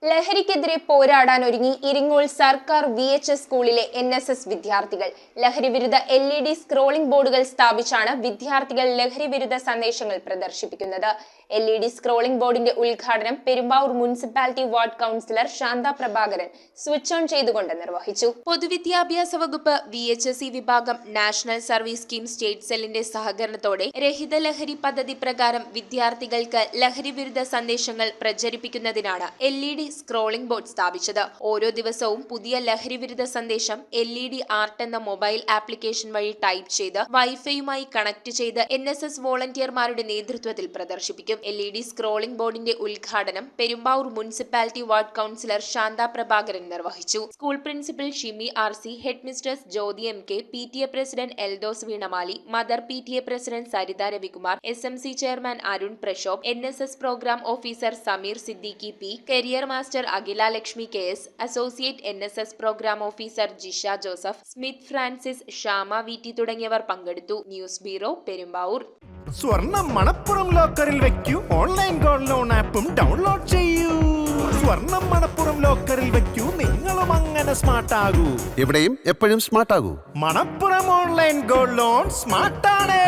ലഹരിക്കെതിരെ പോരാടാൻ ഒരുങ്ങി ഇരിങ്ങോൾ സർക്കാർ VHS സ്കൂളിലെ NSS വിദ്യാർത്ഥികൾ. ലഹരിവിരുദ്ധ LED സ്ക്രോളിംഗ് ബോർഡുകൾ സ്ഥാപിച്ചാണ് വിദ്യാർത്ഥികൾ ലഹരിവിരുദ്ധ സന്ദേശങ്ങൾ പ്രദർശിപ്പിക്കുന്നത്. LED സ്ക്രോളിംഗ് ബോർഡിന്റെ ഉദ്ഘാടനം Perumbavoor municipality ward councillor Shantha Prabhakaran switch on ചെയ്തുകൊണ്ട് നിർവഹിച്ചു. പൊതുവിദ്യാഭ്യാസ വകുപ്പ് VHSE വിഭാഗം നാഷണൽ സർവീസ് സ്കീം സ്റ്റേറ്റ് സെല്ലിന്റെ സഹകരണത്തോടെ രഹിത ലഹരി പദ്ധതി പ്രകാരം വിദ്യാർത്ഥികൾക്ക് ലഹരിവിരുദ്ധ സന്ദേശങ്ങൾ പ്രചരിപ്പിക്കുന്നതിനാണ് LED സ്ക്രോളിംഗ് ബോർഡ് സ്ഥാപിച്ചത്. ഓരോ ദിവസവും പുതിയ ലഹരിവിരുദ്ധ സന്ദേശം LED ആർട്ട് എന്ന മൊബൈൽ ആപ്ലിക്കേഷൻ വഴി ടൈപ്പ് ചെയ്ത് വൈഫൈയുമായി കണക്ട് ചെയ്ത് NSS വോളണ്ടിയർമാരുടെ നേതൃത്വത്തിൽ പ്രദർശിപ്പിക്കും. LED സ്ക്രോളിംഗ് ബോർഡിന്റെ ഉദ്ഘാടനം Perumbavoor municipality ward councillor Shantha Prabhakaran നിർവഹിച്ചു. School principal Shimi RC, head mistress Jyothi MK, PTA president Eldhose Veenamali, mother PTA president Saritha Ravikumar, SMC chairman Arun Prashobh, NSS programme officer Sameer Siddiqui P, career master Akhila Lakshmi KS, associate NSS programme officer Jisha Joseph, Smith Francis, Shama VT തുടങ്ങിയവർ പങ്കെടുത്തു. News bureau, Perumbavoor. സ്വർണം മണപ്പുറം ലോക്കറിൽ വെക്കൂ. Online gold loan ആപ്പും download ചെയ്യൂ. സ്വർണം മണപ്പുറം ലോക്കറിൽ വെക്കൂ. നിങ്ങളും അങ്ങനെ സ്മാർട്ട് ആകൂ. എവിടെയും എപ്പോഴും സ്മാർട്ട് ആകൂ. Manappuram online gold loan smart ആണ്.